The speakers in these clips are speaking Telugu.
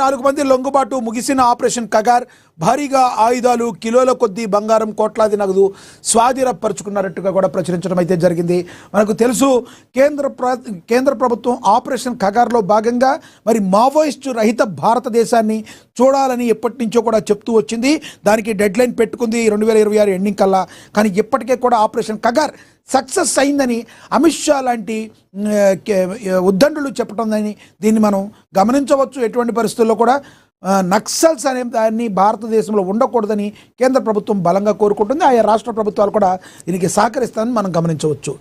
4 మంది లొంగుబాటు ముగిసిన ఆపరేషన్ కగార్ భారీగా ఆయుధాలు కిలోల కొద్దీ బంగారం కోట్లాది నగదు స్వాధీనపరుచుకున్నట్టుగా కూడా ప్రచురించడం అయితే జరిగింది. మనకు తెలుసు కేంద్ర ప్రభుత్వం ఆపరేషన్ కగార్లో భాగంగా మరి మావోయిస్టు రహిత భారతదేశాన్ని చూడాలని ఎప్పటి నుంచో కూడా చెప్తూ వచ్చింది. దానికి డెడ్ లైన్ పెట్టుకుంది 2026 ఎండింగ్ కల్లా. కానీ ఇప్పటికే కూడా ఆపరేషన్ కగార్ సక్సెస్ అయిందని అమిత్ షా లాంటి ఉద్దండులు చెప్పడంని దీన్ని మనం గమనించవచ్చు. ఎటువంటి పరిస్థితుల్లో కూడా నక్సల్స్ అనే దాన్ని భారతదేశంలో ఉండకూడదని కేంద్ర ప్రభుత్వం బలంగా కోరుకుంటుంది. ఆయా రాష్ట్ర ప్రభుత్వాలు కూడా దీనికి సహకరిస్తారని మనం గమనించవచ్చు.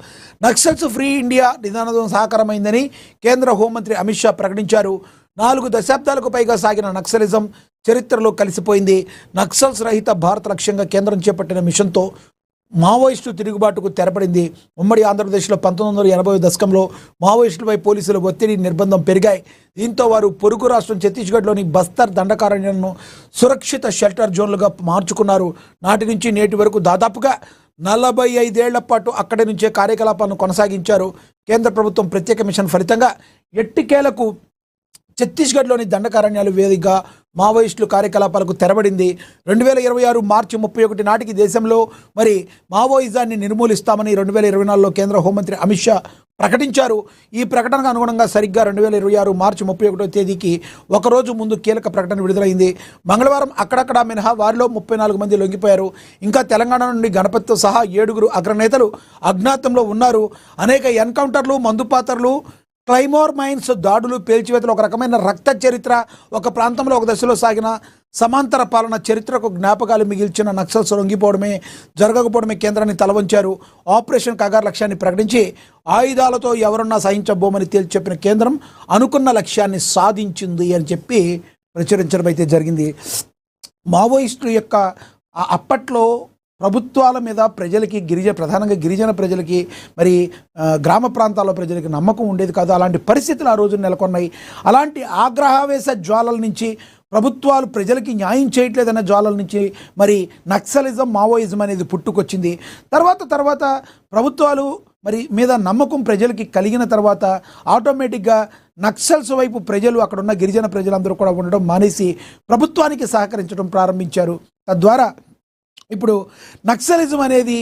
నక్సల్స్ ఫ్రీ ఇండియా నినాదం సాకారమైందని కేంద్ర హోంమంత్రి అమిత్ షా ప్రకటించారు. 4 దశాబ్దాలకు పైగా సాగిన నక్సలిజం చరిత్రలో కలిసిపోయింది. నక్సల్స్ రహిత భారత లక్ష్యంగా కేంద్రం చేపట్టిన మిషన్తో మావోయిస్టు తిరుగుబాటుకు తెరపడింది. ఉమ్మడి ఆంధ్రప్రదేశ్లో 1980 దశకంలో మావోయిస్టులపై పోలీసుల ఒత్తిడి నిర్బంధం పెరిగాయి. దీంతో వారు పొరుగు రాష్ట్రం ఛత్తీస్గఢ్లోని బస్తర్ దండకారణ్యాలను సురక్షిత షెల్టర్ జోన్లుగా మార్చుకున్నారు. నాటి నుంచి నేటి వరకు దాదాపుగా 45 ఏళ్ల పాటు అక్కడి నుంచే కార్యకలాపాలను కొనసాగించారు. కేంద్ర ప్రభుత్వం ప్రత్యేక మిషన్ ఫలితంగా ఎట్టికేలకు ఛత్తీస్గఢ్లోని దండకారణ్యాలు వేదికగా మావోయిస్టులు కార్యకలాపాలకు తెరబడింది. 2026 మార్చి 31 నాటికి దేశంలో మరి మావోయిజాన్ని నిర్మూలిస్తామని 2024లో కేంద్ర హోంమంత్రి అమిత్ షా ప్రకటించారు. ఈ ప్రకటనకు అనుగుణంగా సరిగ్గా 2026 మార్చి 31వ తేదీకి ఒకరోజు ముందు కీలక ప్రకటన విడుదలైంది. మంగళవారం అక్కడక్కడ మినహా వారిలో 34 మంది లొంగిపోయారు. ఇంకా తెలంగాణ నుండి గణపతితో సహా 7 అగ్రనేతలు అజ్ఞాతంలో ఉన్నారు. అనేక ఎన్కౌంటర్లు, మందుపాతర్లు, క్లైమోర్ మైన్స్ దాడులు, పేల్చివేతలు, ఒక రకమైన రక్త చరిత్ర, ఒక ప్రాంతంలో ఒక దశలో సాగిన సమాంతర పాలన చరిత్రకు జ్ఞాపకాలు మిగిల్చిన నక్సల్స్ జరగకపోవడమే కేంద్రాన్ని తలవంచారు. ఆపరేషన్ కగార్ లక్ష్యాన్ని ప్రకటించి ఆయుధాలతో ఎవరన్నా సహించబోమని తేల్చి చెప్పిన కేంద్రం అనుకున్న లక్ష్యాన్ని సాధించింది అని చెప్పి ప్రచురించడం అయితే జరిగింది. మావోయిస్టుల యొక్క అప్పట్లో ప్రభుత్వాల మీద ప్రజలకి ప్రధానంగా గిరిజన ప్రజలకి మరి గ్రామ ప్రాంతాల్లో ప్రజలకి నమ్మకం ఉండేది కాదు. అలాంటి పరిస్థితులు ఆ రోజు నెలకొన్నాయి. అలాంటి ఆగ్రహావేశ జ్వాలల నుంచి ప్రభుత్వాలు ప్రజలకి న్యాయం చేయట్లేదన్న జ్వాలల నుంచి మరి నక్సలిజం, మావోయిజం అనేది పుట్టుకొచ్చింది. తర్వాత ప్రభుత్వాలు మరి మీద నమ్మకం ప్రజలకి కలిగిన తర్వాత ఆటోమేటిక్గా నక్సల్స్ వైపు ప్రజలు, అక్కడున్న గిరిజన ప్రజలందరూ కూడా ఉండడం మానేసి ప్రభుత్వానికి సహకరించడం ప్రారంభించారు. తద్వారా ఇప్పుడు నక్సలిజం అనేది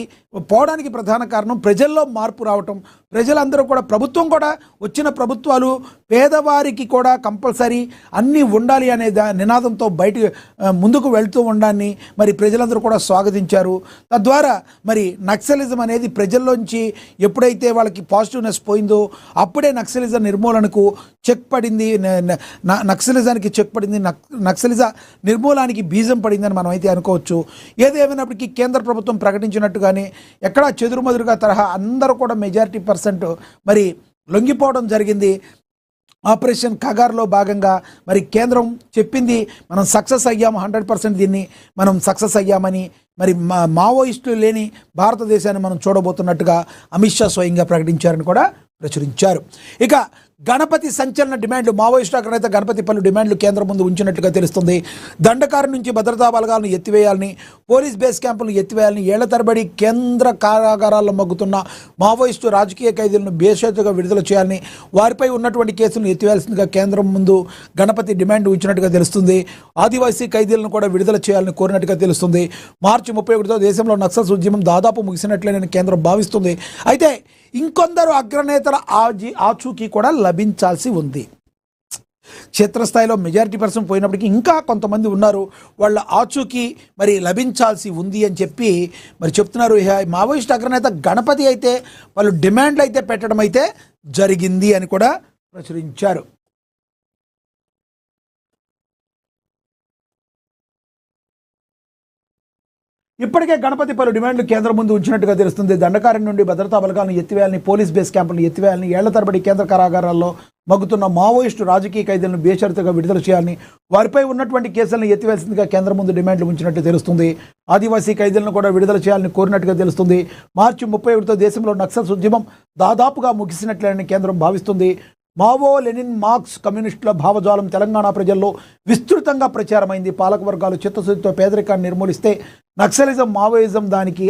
పోవడానికి ప్రధాన కారణం ప్రజల్లో మార్పు రావటం. ప్రజలందరూ కూడా ప్రభుత్వం కూడా వచ్చిన ప్రభుత్వాలు పేదవారికి కూడా కంపల్సరీ అన్నీ ఉండాలి అనే నినాదంతో ముందుకు వెళ్తూ ఉండాన్ని మరి ప్రజలందరూ కూడా స్వాగతించారు. తద్వారా మరి నక్సలిజం అనేది ప్రజల్లోంచి ఎప్పుడైతే వాళ్ళకి పాజిటివ్నెస్ పోయిందో అప్పుడే నక్సలిజం నిర్మూలనకు చెక్ పడింది. నక్సలిజానికి చెక్ పడింది, నక్సలిజ నిర్మూలానికి బీజం పడిందని మనం అయితే అనుకోవచ్చు. ఏదేమైనప్పటికీ కేంద్ర ప్రభుత్వం ప్రకటించినట్టుగానే ఎక్కడా చెదురుమదురుగా తరహా అందరూ కూడా మెజారిటీ % మరి లొంగిపోవడం జరిగింది. ఆపరేషన్ కగార్లో భాగంగా మరి కేంద్రం చెప్పింది మనం సక్సెస్ అయ్యాము, 100% దీన్ని మనం సక్సెస్ అయ్యామని. మరి మావోయిస్టులు లేని భారతదేశాన్ని మనం చూడబోతున్నట్టుగా అమిత్ షా స్వయంగా ప్రకటించారని కూడా ప్రచురించారు. ఇక గణపతి సంచలన డిమాండ్లు. మావోయిస్టు అగ్రనేత గణపతి పలు డిమాండ్లు కేంద్రం ముందు ఉంచినట్టుగా తెలుస్తుంది. దండకారు నుంచి భద్రతా బలగాలను ఎత్తివేయాలని, పోలీస్ బేస్ క్యాంపులను ఎత్తివేయాలని, ఏళ్ల తరబడి కేంద్ర కారాగారాల్లో మగ్గుతున్న మావోయిస్టు రాజకీయ ఖైదీలను బేషరతుగా విడుదల చేయాలని, వారిపై ఉన్నటువంటి కేసులను ఎత్తివేయాల్సిందిగా కేంద్రం ముందు గణపతి డిమాండ్ ఉంచినట్టుగా తెలుస్తుంది. ఆదివాసీ ఖైదీలను కూడా విడుదల చేయాలని కోరినట్టుగా తెలుస్తుంది. మార్చి 31తో దేశంలో నక్సల్స్ ఉద్యమం దాదాపు ముగిసినట్లేనని కేంద్రం భావిస్తుంది. అయితే ఇంకొందరు అగ్రనేతల ఆచూకీ కూడా లభించాల్సి ఉంది. క్షేత్రస్థాయిలో మెజారిటీ % పోయినప్పటికీ ఇంకా కొంతమంది ఉన్నారు, వాళ్ళ ఆచూకీ మరి లభించాల్సి ఉంది అని చెప్పి మరి చెప్తున్నారు. మావోయిస్ట్ అగ్రనేత గణపతి అయితే వాళ్ళు డిమాండ్లు అయితే పెట్టడం అయితే జరిగింది అని కూడా ప్రచురించారు. ఇప్పటికే గణపతి పలు డిమాండ్లు కేంద్రం ముందు ఉంచినట్టుగా తెలుస్తుంది. దండకారణ్యం నుండి భద్రతా బలగాలను ఎత్తివేయాలని, పోలీస్ బేస్ క్యాంపులను ఎత్తివేయాలని, ఏళ్ల తరబడి కేంద్ర కారాగారాల్లో మగ్గుతున్న మావోయిస్టు రాజకీయ ఖైదీలను బేషరతుగా విడుదల చేయాలని, వారిపై ఉన్నటువంటి కేసులను ఎత్తివేయాల్సిందిగా కేంద్రం ముందు డిమాండ్లు ఉంచినట్టు తెలుస్తుంది. ఆదివాసీ ఖైదీలను కూడా విడుదల చేయాలని కోరినట్టుగా తెలుస్తుంది. మార్చి 31తో దేశంలో నక్సల్స్ ఉద్యమం దాదాపుగా ముగిసినట్లేనని కేంద్రం భావిస్తుంది. మావో, లెనిన్, మార్క్స్ కమ్యూనిస్టుల భావజాలం తెలంగాణ ప్రజల్లో విస్తృతంగా ప్రచారమైంది. పాలకవర్గాలు చిత్తశుద్ధితో పేదరికాన్ని నిర్మూలిస్తే నక్సలిజం, మావోయిజం దానికి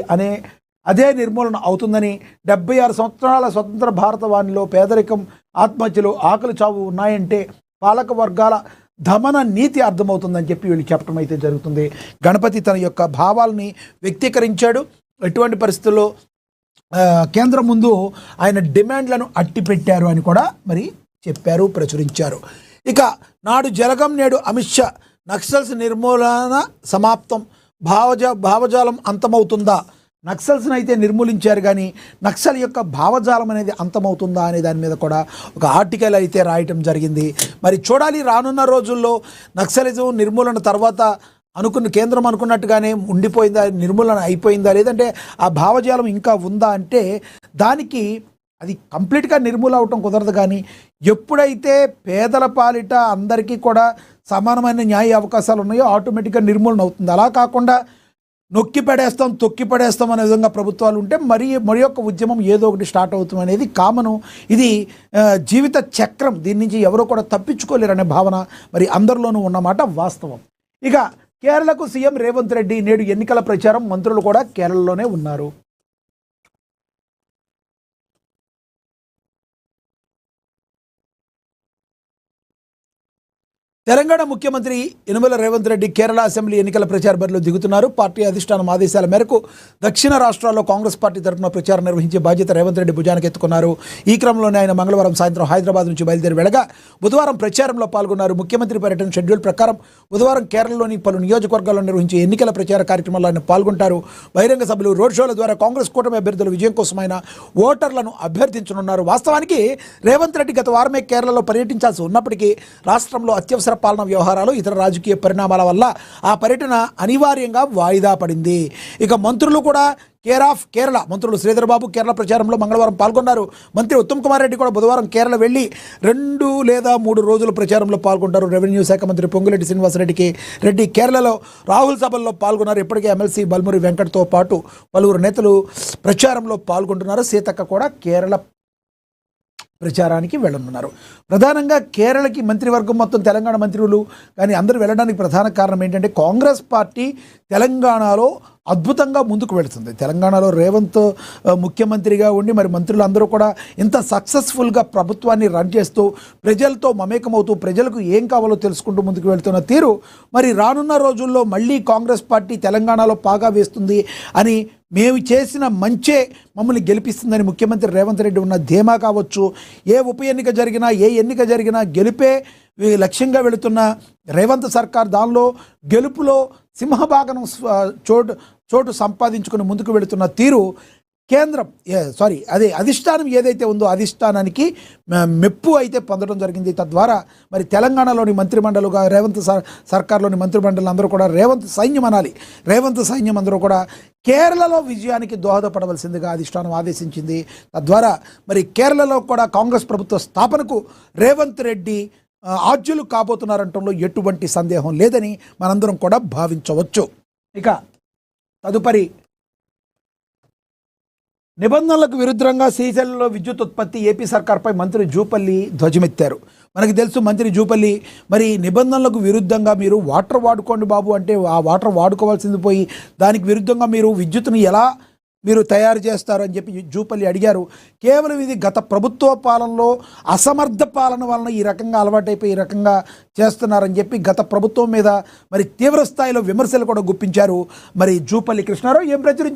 అదే నిర్మూలన అవుతుందని, 76 సంవత్సరాల స్వతంత్ర భారతవాణిలో పేదరికం, ఆత్మహత్యలు, ఆకలి చావు ఉన్నాయంటే పాలక వర్గాల దమన నీతి అర్థమవుతుందని చెప్పి వీళ్ళు చెప్పడం అయితే జరుగుతుంది. గణపతి తన యొక్క భావాల్ని వ్యక్తీకరించాడు. ఎటువంటి పరిస్థితుల్లో కేంద్రం ముందు ఆయన డిమాండ్లను అట్టిపెట్టారు అని కూడా మరి చెప్పారు, ప్రచురించారు. ఇక నాడు జలగం నేడు అమిత్ షా, నక్సల్స్ నిర్మూలన సమాప్తం, భావజాలం అంతమవుతుందా? నక్సల్స్ని అయితే నిర్మూలించారు, కానీ నక్సల్ యొక్క భావజాలం అనేది అంతమవుతుందా అనే దాని మీద కూడా ఒక ఆర్టికల్ అయితే రాయటం జరిగింది. మరి చూడాలి, రానున్న రోజుల్లో నక్సలిజం నిర్మూలన తర్వాత కేంద్రం అనుకున్నట్టుగానే ఉండిపోయిందా, నిర్మూలన అయిపోయిందా, లేదంటే ఆ భావజాలం ఇంకా ఉందా అంటే దానికి అది కంప్లీట్గా నిర్మూలన అవటం కుదరదు. కానీ ఎప్పుడైతే పేదల పాలిట అందరికీ కూడా సమానమైన న్యాయ అవకాశాలు ఉన్నాయో ఆటోమేటిక్గా నిర్మూలన అవుతుంది. అలా కాకుండా నొక్కి పడేస్తాం, తొక్కి పడేస్తాం అనే విధంగా ప్రభుత్వాలు ఉంటే మరి యొక్క ఉద్యమం ఏదో ఒకటి స్టార్ట్ అవుతుంది అనేది కామను. ఇది జీవిత చక్రం, దీని నుంచి ఎవరో కూడా తప్పించుకోలేరనే భావన మరి అందరిలోనూ ఉన్నమాట వాస్తవం. ఇక కేరళకు సీఎం రేవంత్ రెడ్డి నేడు ఎన్నికల ప్రచారం, మంత్రులు కూడా కేరళలోనే ఉన్నారు. తెలంగాణ ముఖ్యమంత్రి యనుమల రేవంత్ రెడ్డి కేరళ అసెంబ్లీ ఎన్నికల ప్రచార బరిలో దిగుతున్నారు. పార్టీ అధిష్టానం ఆదేశాల మేరకు దక్షిణ రాష్ట్రాల్లో కాంగ్రెస్ పార్టీ తరఫున ప్రచారం నిర్వహించే బాధ్యత రేవంత్ రెడ్డి భుజానికి ఎత్తుకున్నారు. ఈ క్రమంలోనే ఆయన మంగళవారం సాయంత్రం హైదరాబాద్ నుంచి బయలుదేరి వెళ్ళగా బుధవారం ప్రచారంలో పాల్గొన్నారు. ముఖ్యమంత్రి పర్యటన షెడ్యూల్ ప్రకారం బుధవారం కేరళలోని పలు నియోజకవర్గాల్లో నిర్వహించే ఎన్నికల ప్రచార కార్యక్రమాల్లో ఆయన పాల్గొంటారు. బహిరంగ సభలు, రోడ్ షోల ద్వారా కాంగ్రెస్ కూటమి అభ్యర్థుల విజయం కోసం ఆయన ఓటర్లను అభ్యర్థించనున్నారు. వాస్తవానికి రేవంత్ రెడ్డి గత వారమే కేరళలో పర్యటించాల్సి ఉన్నప్పటికీ రాష్ట్రంలో అత్యవసర పాలన వ్యవహారాలు, ఇతర రాజకీయ పరిణామాల వల్ల ఆ పర్యటన అనివార్యంగా వాయిదా పడింది. ఇక మంత్రులు కూడా కేర్ ఆఫ్ కేరళ మంత్రులు శ్రీధర్ బాబు కేరళ ప్రచారంలో మంగళవారం పాల్గొన్నారు. మంత్రి ఉత్తమ్ కుమార్ రెడ్డి కూడా బుధవారం కేరళ వెళ్లి 2 లేదా 3 రోజుల ప్రచారంలో పాల్గొంటారు. రెవెన్యూ శాఖ మంత్రి పొంగులేటి శ్రీనివాసరెడ్డి కేరళలో రాహుల్ సభల్లో పాల్గొన్నారు. ఇప్పటికే ఎమ్మెల్సీ బల్మురి వెంకట్తో పాటు పలువురు నేతలు ప్రచారంలో పాల్గొంటున్నారు. సీతక్క కూడా కేరళ ప్రచారానికి వెళ్ళనున్నారు. ప్రధానంగా కేరళకి మంత్రివర్గం మొత్తం తెలంగాణ మంత్రులు కానీ అందరూ వెళ్ళడానికి ప్రధాన కారణం ఏంటంటే కాంగ్రెస్ పార్టీ తెలంగాణలో అద్భుతంగా ముందుకు వెళుతుంది. తెలంగాణలో రేవంత్ ముఖ్యమంత్రిగా ఉండి మరి మంత్రులు అందరూ కూడా ఇంత సక్సెస్ఫుల్గా ప్రభుత్వాన్ని రన్ చేస్తూ ప్రజలతో మమేకమవుతూ ప్రజలకు ఏం కావాలో తెలుసుకుంటూ ముందుకు వెళుతున్న తీరు మరి రానున్న రోజుల్లో మళ్ళీ కాంగ్రెస్ పార్టీ తెలంగాణలో పాగా వేస్తుంది అని, మేము చేసిన మంచే మమ్మల్ని గెలిపిస్తుందని ముఖ్యమంత్రి రేవంత్ రెడ్డి ఉన్న ధీమా కావచ్చు. ఏ ఉప ఎన్నిక జరిగినా, ఏ ఎన్నిక జరిగినా గెలిపే లక్ష్యంగా వెళుతున్న రేవంత్ సర్కార్ దానిలో గెలుపులో సింహభాగం చోటు సంపాదించుకుని ముందుకు వెళుతున్న తీరు అధిష్టానం ఏదైతే ఉందో అధిష్టానానికి మెప్పు అయితే పొందడం జరిగింది. తద్వారా మరి తెలంగాణలోని మంత్రిమండలుగా రేవంత్ సర్కార్లోని మంత్రిమండలి అందరూ కూడా రేవంత్ సైన్యం అందరూ కూడా కేరళలో విజయానికి దోహదపడవలసిందిగా అధిష్టానం ఆదేశించింది. తద్వారా మరి కేరళలో కూడా కాంగ్రెస్ ప్రభుత్వ స్థాపనకు రేవంత్ రెడ్డి ఆజ్యులు కాబోతున్నారంటంలో ఎటువంటి సందేహం లేదని మనందరం కూడా భావించవచ్చు. ఇక తదుపరి నిబంధనలకు విరుద్ధంగా శ్రీశైలంలో విద్యుత్ ఉత్పత్తి, ఏపీ సర్కార్పై మంత్రి జూపల్లి ధ్వజమెత్తారు. మనకి తెలుసు మంత్రి జూపల్లి మరి నిబంధనలకు విరుద్ధంగా మీరు వాటర్ వాడుకోండి బాబు అంటే ఆ వాటర్ వాడుకోవాల్సింది పోయి దానికి విరుద్ధంగా మీరు విద్యుత్తుని ఎలా మీరు తయారు చేస్తారు అని చెప్పి జూపల్లి అడిగారు. కేవలం ఇది గత ప్రభుత్వ పాలనలో అసమర్థ పాలన వలన ఈ రకంగా అలవాటైపోయి ఈ రకంగా చేస్తున్నారని చెప్పి గత ప్రభుత్వం మీద మరి తీవ్ర స్థాయిలో విమర్శలు కూడా గుప్పించారు మరి జూపల్లి కృష్ణారావు. ఏం ప్రచురించారు?